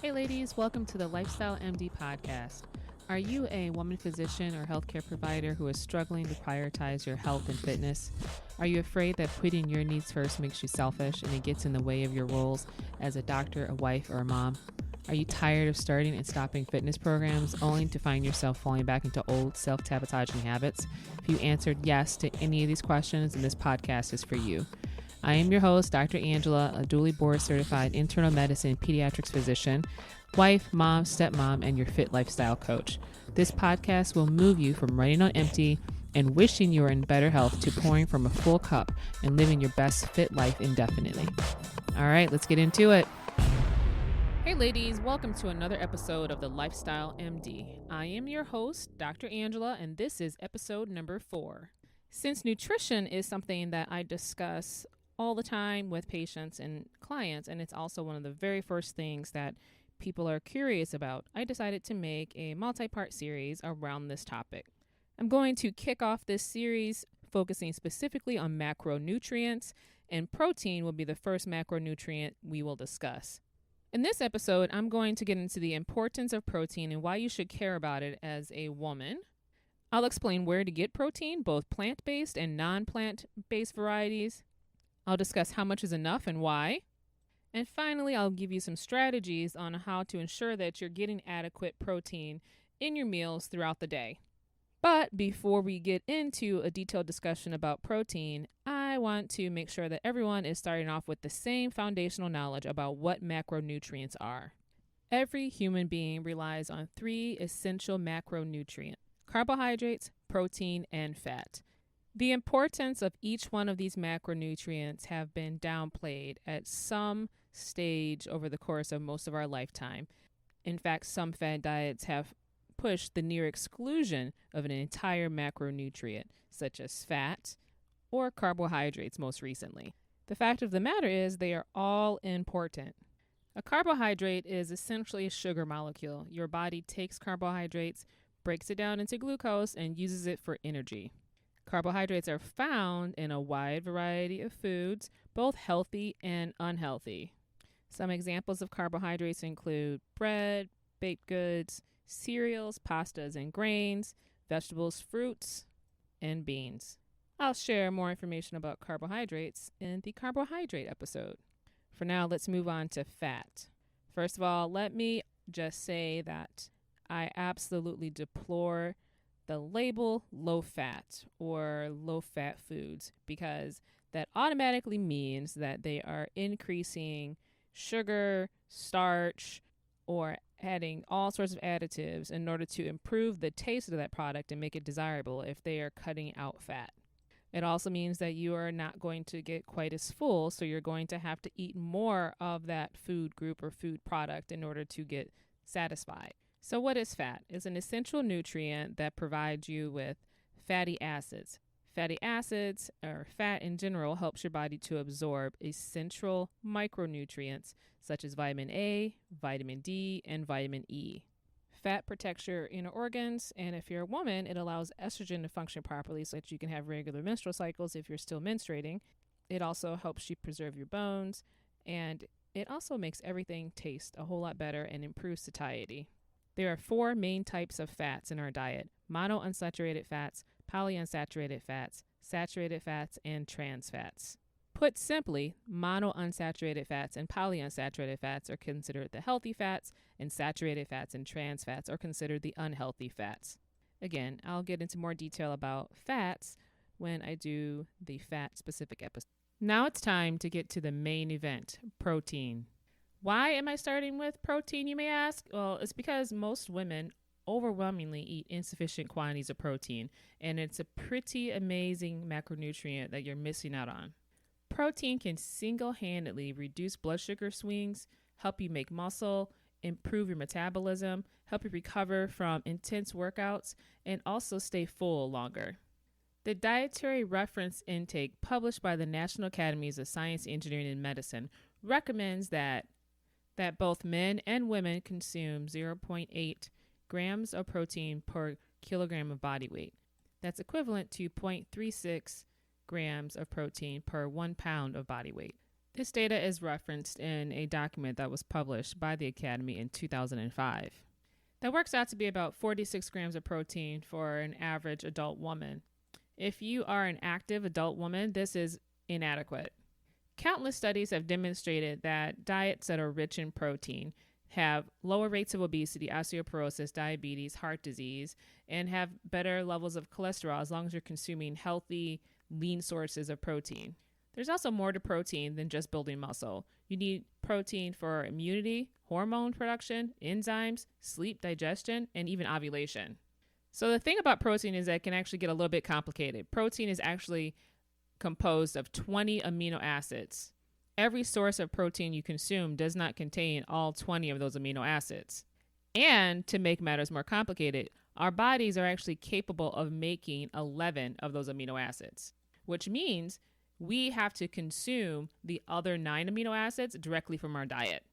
Hey ladies, welcome to the Lifestyle MD podcast. Are you a woman physician or healthcare provider who is struggling to prioritize your health and fitness? Are you afraid that putting your needs first makes you selfish and it gets in the way of your roles as a doctor, a wife, or a mom? Are you tired of starting and stopping fitness programs only to find yourself falling back into old self-sabotaging habits? If you answered yes to any of these questions, then this podcast is for you. I am your host, Dr. Angela, a duly board certified internal medicine pediatrics physician, wife, mom, stepmom, and your fit lifestyle coach. This podcast will move you from running on empty and wishing you are in better health to pouring from a full cup and living your best fit life indefinitely. All right, let's get into it. Hey ladies, welcome to another episode of the Lifestyle MD. I am your host, Dr. Angela, and this is episode number 4. Since nutrition is something that I discuss all the time with patients and clients, and it's also one of the very first things that people are curious about, I decided to make a multi-part series around this topic. I'm going to kick off this series focusing specifically on macronutrients, and protein will be the first macronutrient we will discuss. In this episode, I'm going to get into the importance of protein and why you should care about it as a woman. I'll explain where to get protein, both plant-based and non-plant-based varieties. I'll discuss how much is enough and why. And finally, I'll give you some strategies on how to ensure that you're getting adequate protein in your meals throughout the day. But before we get into a detailed discussion about protein, I want to make sure that everyone is starting off with the same foundational knowledge about what macronutrients are. Every human being relies on 3 essential macronutrients: carbohydrates, protein, and fat. The importance of each one of these macronutrients have been downplayed at some stage over the course of most of our lifetime. In fact, some fad diets have pushed the near exclusion of an entire macronutrient, such as fat or carbohydrates most recently. The fact of the matter is they are all important. A carbohydrate is essentially a sugar molecule. Your body takes carbohydrates, breaks it down into glucose, and uses it for energy. Carbohydrates are found in a wide variety of foods, both healthy and unhealthy. Some examples of carbohydrates include bread, baked goods, cereals, pastas and grains, vegetables, fruits, and beans. I'll share more information about carbohydrates in the carbohydrate episode. For now, let's move on to fat. First of all, let me just say that I absolutely deplore the label low fat or low fat foods, because that automatically means that they are increasing sugar, starch, or adding all sorts of additives in order to improve the taste of that product and make it desirable if they are cutting out fat. It also means that you are not going to get quite as full, so you're going to have to eat more of that food group or food product in order to get satisfied. So what is fat? It's an essential nutrient that provides you with fatty acids. Fatty acids, or fat in general, helps your body to absorb essential micronutrients such as vitamin A, vitamin D, and vitamin E. Fat protects your inner organs, and if you're a woman, it allows estrogen to function properly so that you can have regular menstrual cycles if you're still menstruating. It also helps you preserve your bones, and it also makes everything taste a whole lot better and improves satiety. There are 4 main types of fats in our diet: monounsaturated fats, polyunsaturated fats, saturated fats, and trans fats. Put simply, monounsaturated fats and polyunsaturated fats are considered the healthy fats, and saturated fats and trans fats are considered the unhealthy fats. Again, I'll get into more detail about fats when I do the fat-specific episode. Now it's time to get to the main event, protein. Why am I starting with protein, you may ask? Well, it's because most women overwhelmingly eat insufficient quantities of protein, and it's a pretty amazing macronutrient that you're missing out on. Protein can single-handedly reduce blood sugar swings, help you make muscle, improve your metabolism, help you recover from intense workouts, and also stay full longer. The dietary reference intake published by the National Academies of Science, Engineering, and Medicine recommends that both men and women consume 0.8 grams of protein per kilogram of body weight. That's equivalent to 0.36 grams of protein per 1 pound of body weight. This data is referenced in a document that was published by the Academy in 2005. That works out to be about 46 grams of protein for an average adult woman. If you are an active adult woman, this is inadequate. Countless studies have demonstrated that diets that are rich in protein have lower rates of obesity, osteoporosis, diabetes, heart disease, and have better levels of cholesterol as long as you're consuming healthy, lean sources of protein. There's also more to protein than just building muscle. You need protein for immunity, hormone production, enzymes, sleep, digestion, and even ovulation. So the thing about protein is that it can actually get a little bit complicated. Protein is actually composed of 20 amino acids. Every source of protein you consume does not contain all 20 of those amino acids. And to make matters more complicated, our bodies are actually capable of making 11 of those amino acids, which means we have to consume the other 9 amino acids directly from our diet.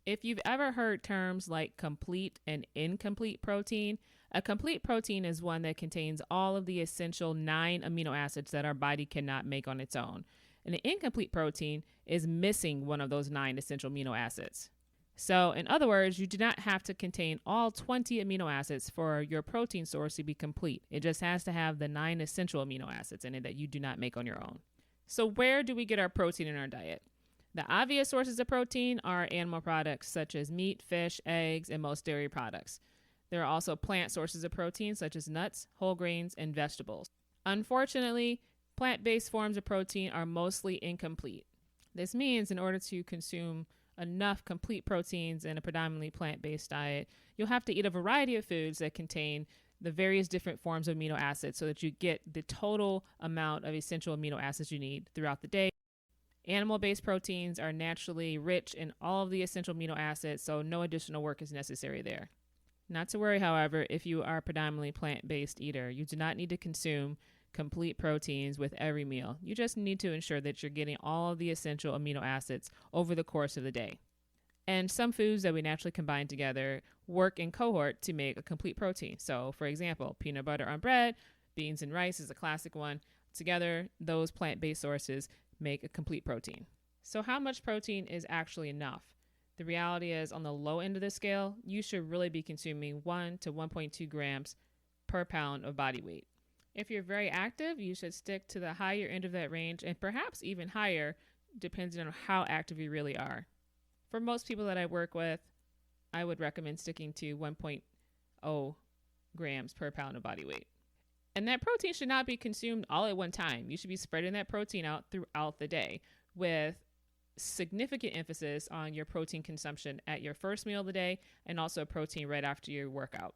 If you've ever heard terms like complete and incomplete protein, a complete protein is one that contains all of the essential 9 amino acids that our body cannot make on its own. And an incomplete protein is missing one of those 9 essential amino acids. So, in other words, you do not have to contain all 20 amino acids for your protein source to be complete. It just has to have the 9 essential amino acids in it that you do not make on your own. So where do we get our protein in our diet? The obvious sources of protein are animal products such as meat, fish, eggs, and most dairy products. There are also plant sources of protein such as nuts, whole grains, and vegetables. Unfortunately, plant-based forms of protein are mostly incomplete. This means in order to consume enough complete proteins in a predominantly plant-based diet, you'll have to eat a variety of foods that contain the various different forms of amino acids so that you get the total amount of essential amino acids you need throughout the day. Animal-based proteins are naturally rich in all of the essential amino acids, so no additional work is necessary there. Not to worry, however, if you are a predominantly plant-based eater. You do not need to consume complete proteins with every meal. You just need to ensure that you're getting all of the essential amino acids over the course of the day. And some foods that we naturally combine together work in cohort to make a complete protein. So, for example, peanut butter on bread, beans and rice is a classic one. Together, those plant-based sources make a complete protein. So how much protein is actually enough? The reality is, on the low end of the scale, you should really be consuming 1 to 1.2 grams per pound of body weight. If you're very active, you should stick to the higher end of that range and perhaps even higher, depending on how active you really are. For most people that I work with, I would recommend sticking to 1.0 grams per pound of body weight. And that protein should not be consumed all at one time. You should be spreading that protein out throughout the day with significant emphasis on your protein consumption at your first meal of the day and also protein right after your workout.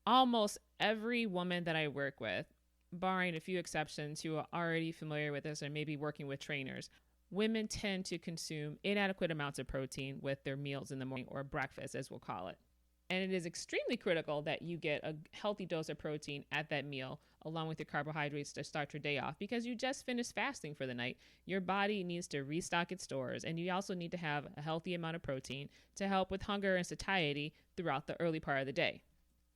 Almost every woman that I work with, barring a few exceptions who are already familiar with this or maybe working with trainers, women tend to consume inadequate amounts of protein with their meals in the morning, or breakfast as we'll call it. And it is extremely critical that you get a healthy dose of protein at that meal along with your carbohydrates to start your day off, because you just finished fasting for the night. Your body needs to restock its stores, and you also need to have a healthy amount of protein to help with hunger and satiety throughout the early part of the day.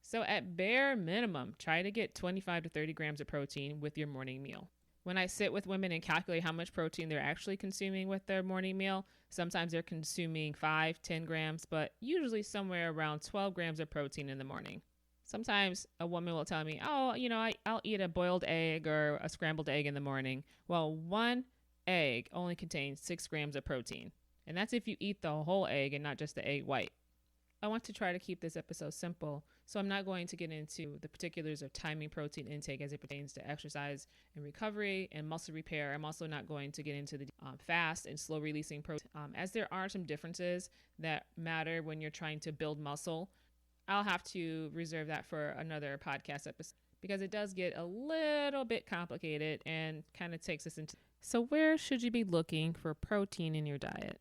So at bare minimum, try to get 25 to 30 grams of protein with your morning meal. When I sit with women and calculate how much protein they're actually consuming with their morning meal, sometimes they're consuming 5-10 grams, but usually somewhere around 12 grams of protein in the morning. Sometimes a woman will tell me, I'll eat a boiled egg or a scrambled egg in the morning. Well, one egg only contains 6 grams of protein. And that's if you eat the whole egg and not just the egg white. I want to try to keep this episode simple, so I'm not going to get into the particulars of timing protein intake as it pertains to exercise and recovery and muscle repair. I'm also not going to get into the fast and slow releasing protein, as there are some differences that matter when you're trying to build muscle. I'll have to reserve that for another podcast episode because it does get a little bit complicated and kind of takes us into. So where should you be looking for protein in your diet?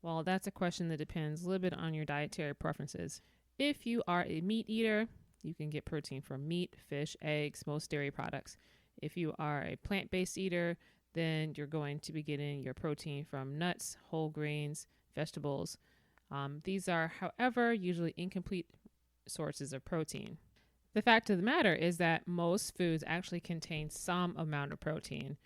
Well, that's a question that depends a little bit on your dietary preferences. If you are a meat eater, you can get protein from meat, fish, eggs, most dairy products. If you are a plant-based eater, then you're going to be getting your protein from nuts, whole grains, vegetables. These are, however, usually incomplete sources of protein. The fact of the matter is that most foods actually contain some amount of protein.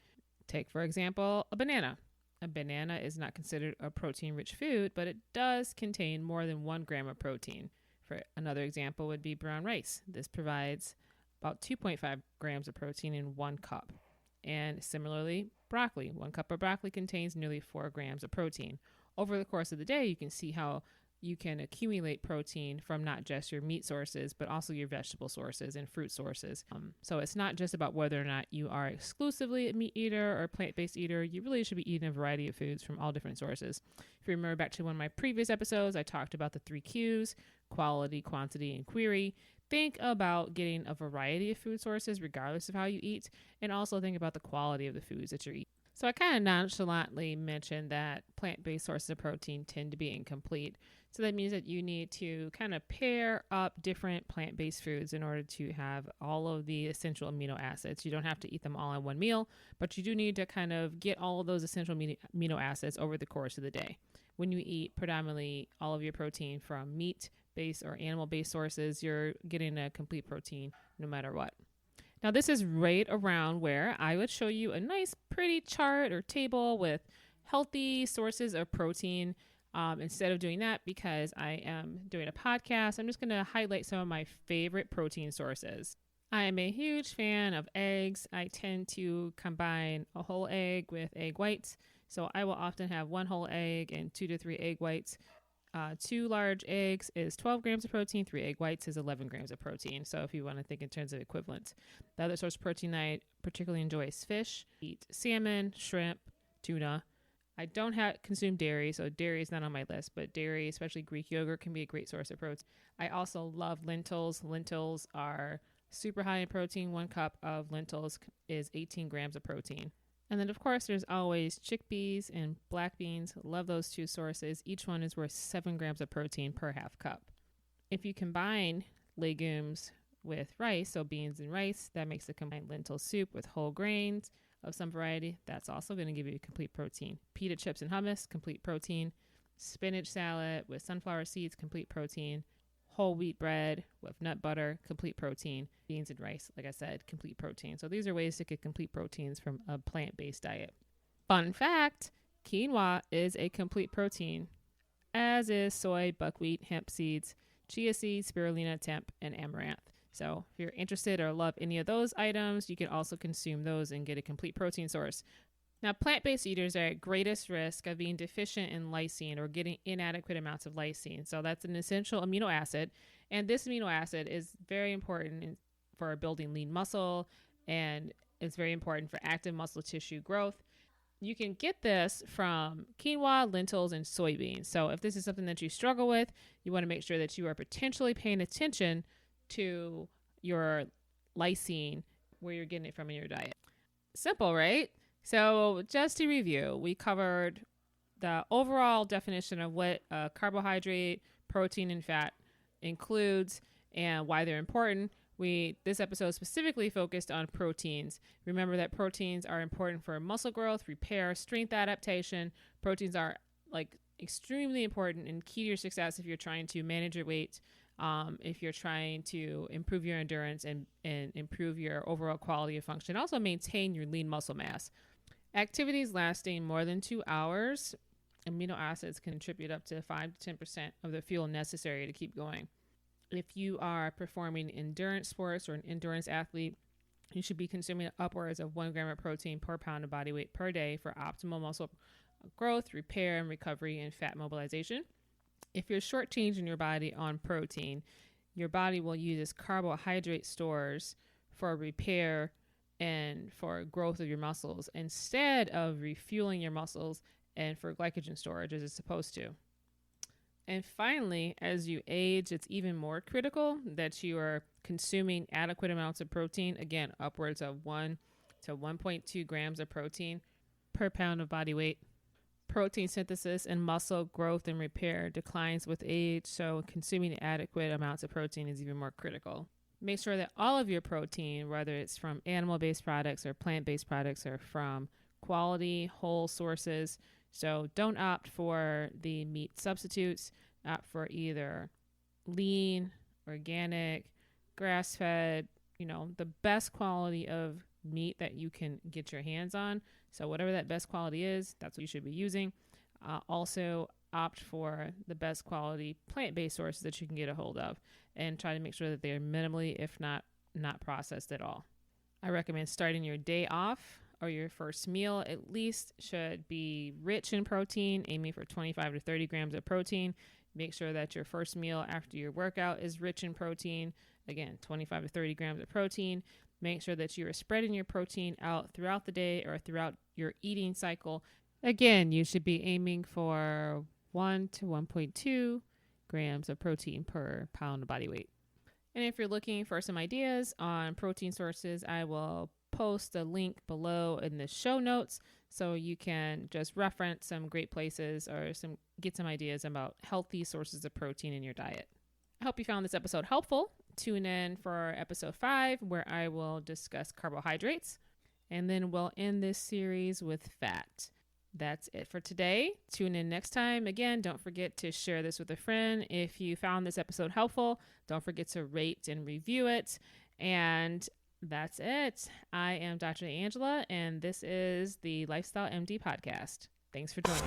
Take, for example, a banana. A banana is not considered a protein-rich food, but it does contain more than 1 gram of protein. For another example would be brown rice. This provides about 2.5 grams of protein in 1 cup. And similarly, broccoli. 1 cup of broccoli contains nearly 4 grams of protein. Over the course of the day, you can see how you can accumulate protein from not just your meat sources, but also your vegetable sources and fruit sources. So it's not just about whether or not you are exclusively a meat eater or plant-based eater. You really should be eating a variety of foods from all different sources. If you remember back to one of my previous episodes, I talked about the 3 Qs: quality, quantity, and query. Think about getting a variety of food sources regardless of how you eat, and also think about the quality of the foods that you're eating. So I kind of nonchalantly mentioned that plant-based sources of protein tend to be incomplete. So that means that you need to kind of pair up different plant-based foods in order to have all of the essential amino acids. You don't have to eat them all in one meal, but you do need to kind of get all of those essential amino acids over the course of the day. When you eat predominantly all of your protein from meat-based or animal-based sources, you're getting a complete protein no matter what. Now, this is right around where I would show you a nice, pretty chart or table with healthy sources of protein. Instead of doing that, because I am doing a podcast, I'm just going to highlight some of my favorite protein sources. I am a huge fan of eggs. I tend to combine a whole egg with egg whites. So I will often have 1 whole egg and 2 to 3 egg whites. 2 large eggs is 12 grams of protein. 3 egg whites is 11 grams of protein. So if you want to think in terms of equivalents. The other source of protein I particularly enjoy is fish. Eat salmon, shrimp, tuna. I don't consume dairy, so dairy is not on my list, but dairy, especially Greek yogurt, can be a great source of protein. I also love lentils. Lentils are super high in protein. 1 cup of lentils is 18 grams of protein. And then, of course, there's always chickpeas and black beans. Love those 2 sources. Each one is worth 7 grams of protein per half cup. If you combine legumes with rice, so beans and rice, that makes a combined lentil soup with whole grains of some variety. That's also going to give you complete protein. Pita chips and hummus, complete protein. Spinach salad with sunflower seeds, complete protein. Whole wheat bread with nut butter, complete protein. Beans and rice, like I said, complete protein. So these are ways to get complete proteins from a plant-based diet. Fun fact, quinoa is a complete protein, as is soy, buckwheat, hemp seeds, chia seeds, spirulina, temp, and amaranth. So if you're interested or love any of those items, you can also consume those and get a complete protein source. Now, plant-based eaters are at greatest risk of being deficient in lysine or getting inadequate amounts of lysine. So that's an essential amino acid. And this amino acid is very important for building lean muscle, and it's very important for active muscle tissue growth. You can get this from quinoa, lentils, and soybeans. So if this is something that you struggle with, you want to make sure that you are potentially paying attention to your lysine, where you're getting it from in your diet. Simple, right? So just to review, we covered the overall definition of what carbohydrate, protein, and fat includes and why they're important. This episode specifically focused on proteins. Remember that proteins are important for muscle growth, repair, strength adaptation. Proteins are extremely important and key to your success if you're trying to manage your weight, if you're trying to improve your endurance and improve your overall quality of function. Also maintain your lean muscle mass. Activities lasting more than 2 hours, amino acids contribute up to 5 to 10% of the fuel necessary to keep going. If you are performing endurance sports or an endurance athlete, you should be consuming upwards of 1 gram of protein per pound of body weight per day for optimal muscle growth, repair, and recovery, and fat mobilization. If you're shortchanging your body on protein, your body will use its carbohydrate stores for repair and for growth of your muscles instead of refueling your muscles and for glycogen storage as it's supposed to. And finally, as you age, it's even more critical that you are consuming adequate amounts of protein, again, upwards of 1 to 1.2 grams of protein per pound of body weight. Protein synthesis and muscle growth and repair declines with age, so consuming adequate amounts of protein is even more critical. Make sure that all of your protein, whether it's from animal-based products or plant-based products, are from quality, whole sources. So don't opt for the meat substitutes. Opt for either lean, organic, grass-fed, the best quality of meat that you can get your hands on. So whatever that best quality is, that's what you should be using. Also opt for the best quality plant-based sources that you can get a hold of, and try to make sure that they're minimally, if not processed at all. I recommend starting your day off or your first meal at least should be rich in protein, aiming for 25 to 30 grams of protein. Make sure that your first meal after your workout is rich in protein. Again, 25 to 30 grams of protein. Make sure that you are spreading your protein out throughout the day or throughout your eating cycle. Again, you should be aiming for 1 to 1.2 grams of protein per pound of body weight. And if you're looking for some ideas on protein sources, I will post a link below in the show notes so you can just reference some great places or get some ideas about healthy sources of protein in your diet. I hope you found this episode helpful. Tune in for episode 5, where I will discuss carbohydrates, and then we'll end this series with fat. That's it for today. Tune in next time. Again, don't forget to share this with a friend. If you found this episode helpful, don't forget to rate and review it. And that's it. I am Dr. Angela, and this is the Lifestyle MD podcast. Thanks for joining.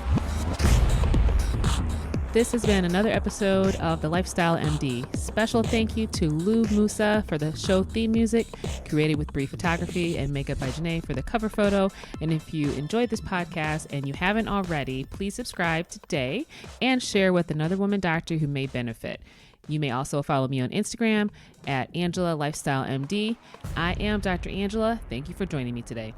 This has been another episode of the Lifestyle MD. Special thank you to Lou Musa for the show theme music, created with Bree Photography and makeup by Janae for the cover photo. And if you enjoyed this podcast and you haven't already, please subscribe today and share with another woman doctor who may benefit. You may also follow me on Instagram at Angela Lifestyle MD. I am Dr. Angela. Thank you for joining me today.